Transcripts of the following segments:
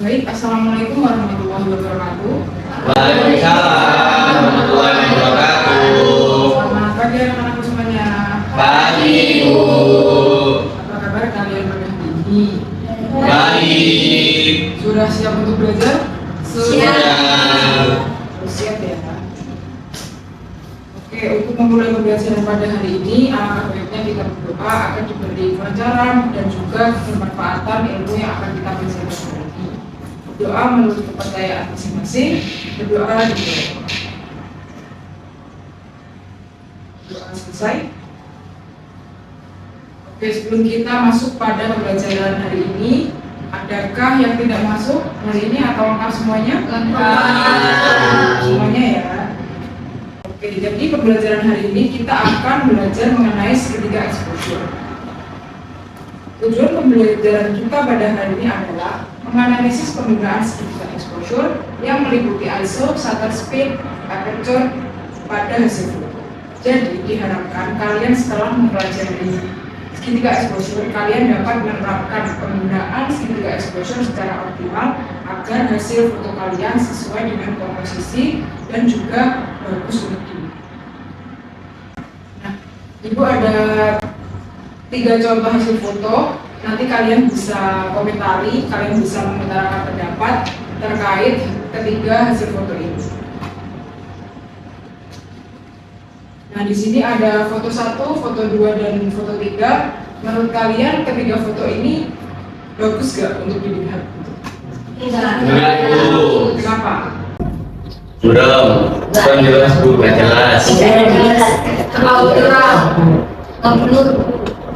Baik, Assalamualaikum warahmatullahi wabarakatuh. Waalaikumsalam warahmatullahi wabarakatuh. Selamat pagi anak-anakku semuanya. Pagi, Bu. Apa kabar kalian pada hari ini? Baik. Sudah siap untuk belajar? Sudah. Siap ya. Oke, untuk memulai pembelajaran pada hari ini, alangkah baiknya kita berdoa agar diberi kelancaran dan juga kebermanfaatan ilmu yang akan kita pelajari hari ini. Berdoa menurut kepercayaan masing-masing. Berdoa dimulai. Doa selesai. Oke, sebelum kita masuk pada pembelajaran hari ini, adakah yang tidak masuk hari ini atau lengkap semuanya? Lengkap. Semuanya ya. Oke, jadi pembelajaran hari ini kita akan belajar mengenai segitiga exposure. Tujuan pembelajaran kita pada hari ini adalah menganalisis penggunaan segitiga exposure yang meliputi ISO, shutter speed, aperture pada hasil foto. Jadi diharapkan kalian setelah mempelajari segitiga exposure, kalian dapat menerapkan penggunaan segitiga exposure secara optimal agar hasil foto kalian sesuai dengan komposisi dan juga bagus untuk dilihat. Nah, Ibu ada 3 contoh hasil foto. Nanti kalian bisa komentari, kalian bisa mengutarakan pendapat terkait ketiga hasil foto ini. Nah, di sini ada foto 1, foto 2, dan foto 3. Menurut kalian ketiga foto ini bagus gak untuk dilihat? Enggak, Bu. Kenapa? Belum. Kurang jelas, Bu. Nggak jelas. Terlalu terang.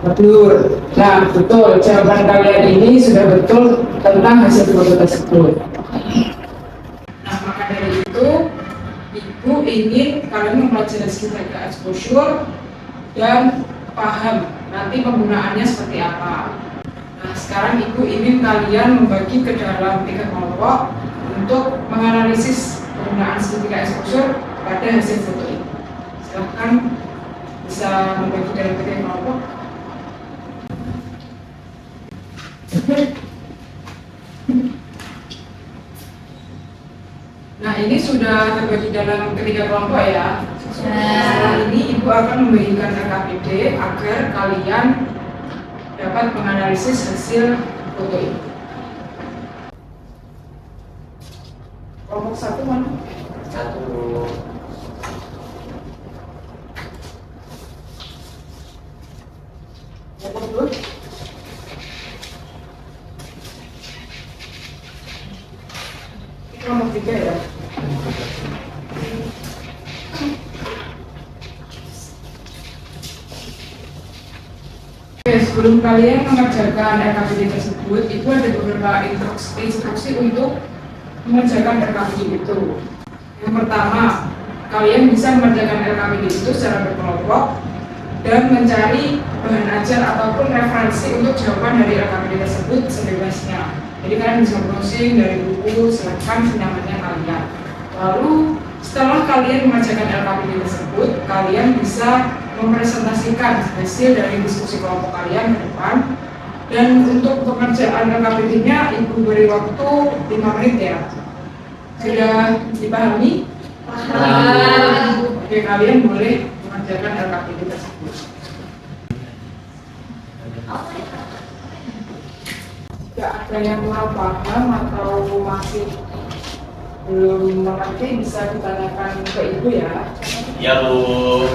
Betul. Nah, betul. Jawaban kalian ini sudah betul tentang hasil foto tersebut. Nah, maka dari itu, Ibu ingin kalian mempelajari segitiga exposure dan paham nanti penggunaannya seperti apa. Nah, sekarang Ibu ingin kalian membagi ke dalam 3 kelompok untuk menganalisis penggunaan segitiga exposure pada hasil foto ini. Silahkan bisa membagi dalam 3 kelompok. Nah, ini sudah terbagi dalam ketiga kelompok ya. Setelah ini Ibu akan memberikan RKPD agar kalian dapat menganalisis hasil foto ini. Kelompok 1 mana? 1. Kelompok 2? Kelompok 3 ya. Oke, sebelum kalian mengerjakan RKPD tersebut, Ibu ada beberapa instruksi untuk mengerjakan RKPD itu. Yang pertama, kalian bisa mengerjakan RKPD itu secara berkelompok dan mencari bahan ajar ataupun referensi untuk jawaban dari RKPD tersebut sebebasnya. Jadi kalian bisa browsing dari buku, silakan senyamannya kalian. Lalu setelah kalian mengerjakan RKPD tersebut, kalian bisa mempresentasikan hasil dari diskusi kelompok kalian ke depan. Dan untuk pengerjaan RKPD-nya Ibu beri waktu 5 menit ya. Sudah dipahami? Oke, kalian boleh mengerjakan RKPD tersebut. Jika ada yang kurang paham atau masih belum mengerti, bisa ditanyakan ke Ibu ya. Ya, Bu.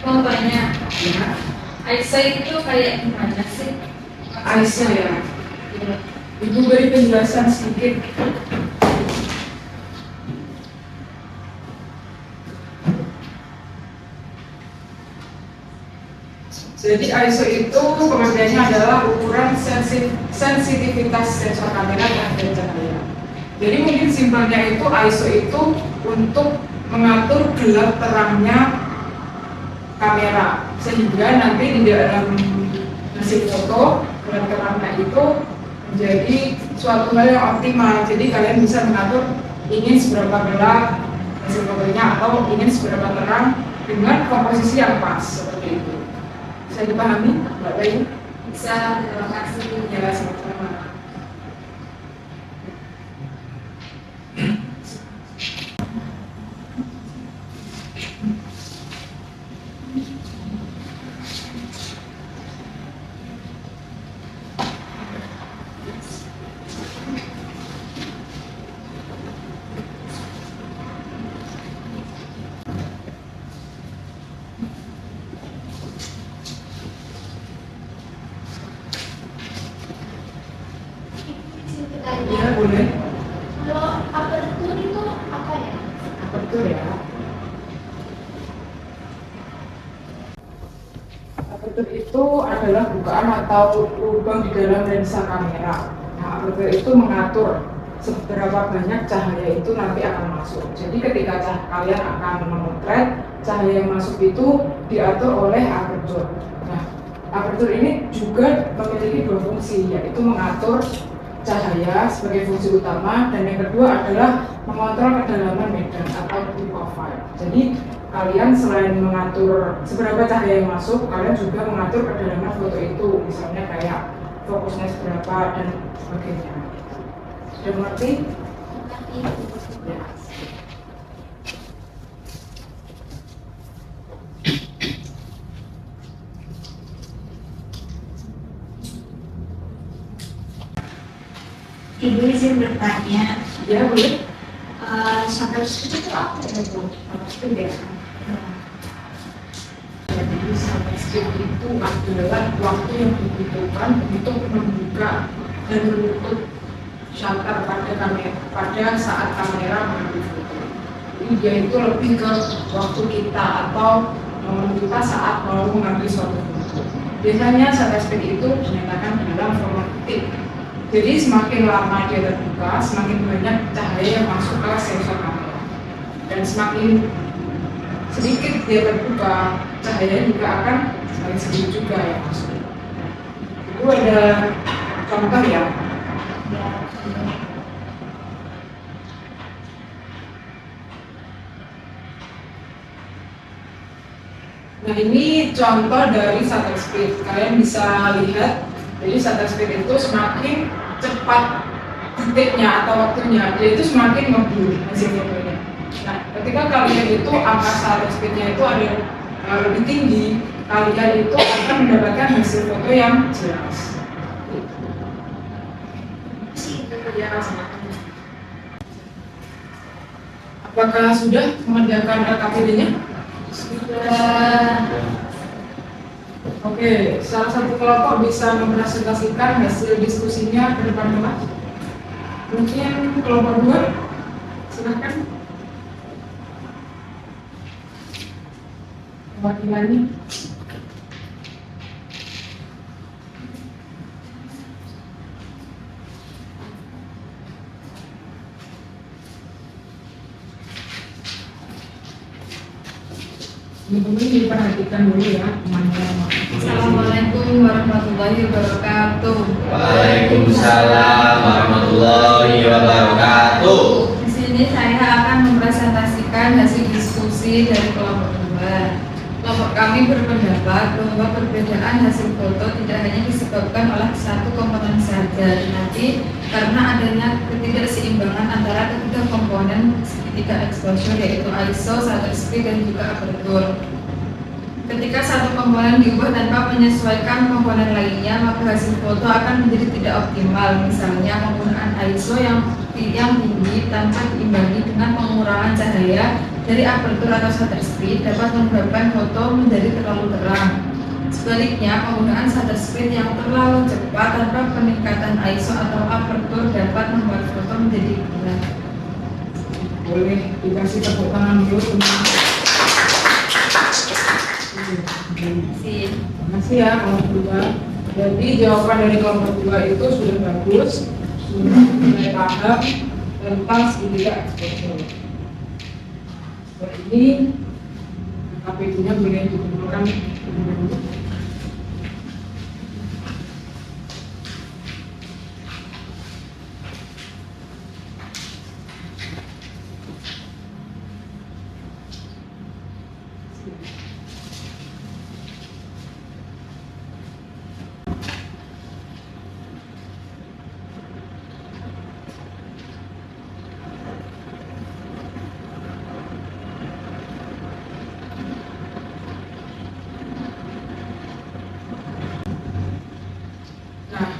mau tanya, Ya, ISO itu kayak gimana sih? Aisyah ya. Iya. Ibu beri penjelasan sedikit. Jadi ISO itu pengertiannya adalah ukuran sensitivitas sensor kamera terhadap cahaya. Jadi mungkin simpelnya itu ISO itu untuk mengatur gelap terangnya kamera sehingga nanti di dalam hasil foto gelap terangnya itu menjadi suatu hal yang optimal. Jadi kalian bisa mengatur ingin seberapa gelap hasil fotonya atau ingin seberapa terang dengan komposisi yang pas seperti itu. Bisa dipahami, Mbak Bayu? Bisa, terima kasih. Ya, sama-sama. Ya, boleh. Kalau aperture itu apa ya? Apertur ya. Apertur itu adalah bukaan atau lubang di dalam lensa kamera. Nah, apertur itu mengatur seberapa banyak cahaya itu nanti akan masuk. Jadi ketika kalian akan memotret, cahaya yang masuk itu diatur oleh apertur. Nah, apertur ini juga memiliki dua fungsi, yaitu mengatur cahaya sebagai fungsi utama dan yang kedua adalah mengontrol kedalaman medan atau depth of field. Jadi kalian selain mengatur seberapa cahaya yang masuk, kalian juga mengatur kedalaman foto itu, misalnya kayak fokusnya seberapa dan sebagainya. Sudah mengerti? Ya. Ibu izin bertanya, Ya, boleh. shutter speed itu apa ya, Bu? Itu ya. Jadi shutter speed itu adalah waktu yang dibutuhkan untuk membuka dan menutup shutter pada kamera pada saat kamera mengambil foto. Jadi dia itu lebih ke waktu kita atau kita saat mau mengambil suatu foto. Biasanya shutter speed itu dinyatakan dalam format detik. Jadi semakin lama dia terbuka, semakin banyak cahaya yang masuk ke sensor kamera. Dan semakin sedikit dia terbuka, cahaya juga akan semakin sedikit juga yang masuk. Itu ada contoh ya. Ya. Nah, ini contoh dari shutter speed. Kalian bisa lihat, jadi shutter speed itu semakin cepat detiknya atau waktunya, dia itu semakin ngeblur hasil fotonya. Nah, ketika kalian itu angka shutter speednya itu ada lebih tinggi, kalian itu akan mendapatkan hasil foto yang jelas. Ya, apakah sudah mengerjakan LKPD-nya? Oke, salah satu kelompok bisa mempresentasikan hasil diskusinya ke depan kelas. Mungkin kelompok 2, silahkan. Perwakilannya. Teman-teman diperhatikan dulu ya teman-teman. Assalamualaikum warahmatullahi wabarakatuh. Waalaikumsalam warahmatullahi wabarakatuh. Di sini saya akan mempresentasikan hasil diskusi dari kelompok 2. Kelompok kami berpendapat bahwa perbedaan hasil foto tidak hanya disebabkan oleh satu komponen saja, tetapi karena adanya ketidakseimbangan antara ketiga komponen segitiga exposure, yaitu ISO, shutter speed, dan juga aperture. Ketika satu komponen diubah tanpa menyesuaikan komponen lainnya, maka hasil foto akan menjadi tidak optimal. Misalnya penggunaan ISO yang tinggi tanpa diimbangi dengan pengurangan cahaya dari apertur atau shutter speed dapat menyebabkan foto menjadi terlalu terang. Sebaliknya, penggunaan shutter speed yang terlalu cepat tanpa peningkatan ISO atau apertur dapat membuat foto menjadi gelap. Boleh dikasih tepuk tangan dulu teman. Terima kasih ya kelompok 2. Jadi jawaban dari kelompok 2 itu sudah bagus, sudah mulai paham tentang segitiga exposure. Setelah ini KPD-nya boleh dikumpulkan dulu.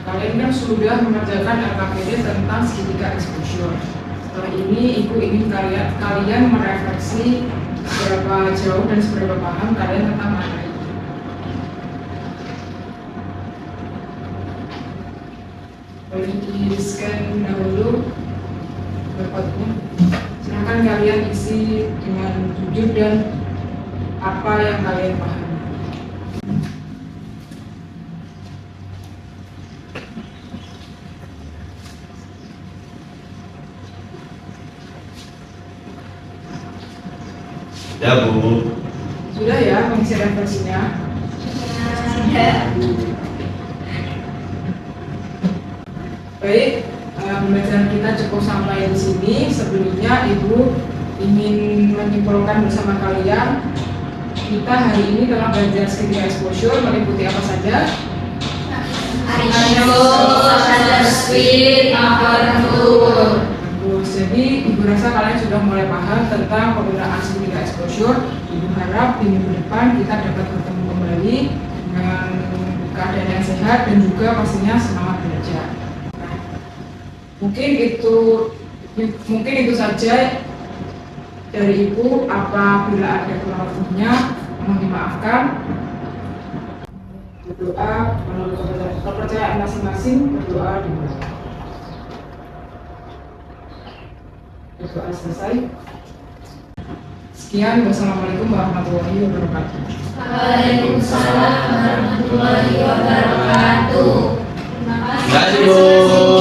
Kalian kan sudah mengerjakan LKPD tentang segitiga exposure. Setelah ini, Ibu ingin kalian merefleksi seberapa jauh dan seberapa paham kalian tentang materi. Boleh di-scan dahulu berikutnya. Silahkan kalian isi dengan jujur dan apa yang kalian pahami. Ya Bu. Sudah ya mengisi refleksinya? Baik, pembelajaran kita cukup sampai di sini. Sebelumnya Ibu ingin menyimpulkan bersama kalian, kita hari ini telah belajar segitiga exposure meliputi apa saja? ISO, shutter speed, apertur. Bagus. Jadi Ibu rasa kalian sudah mulai paham tentang penggunaan segitiga exposure. Ibu harap di minggu depan kita dapat bertemu kembali dengan keadaan yang sehat dan juga pastinya semangat belajar. Nah, mungkin itu saja dari Ibu. Apabila ada kurang lebihnya mohon dimaafkan. Berdoa menurut kepercayaan masing-masing, berdoa dimulai. Berdoa selesai. Sekian, wassalamualaikum warahmatullahi wabarakatuh. Waalaikumsalam warahmatullahi wabarakatuh. Terima Terima kasih Bu.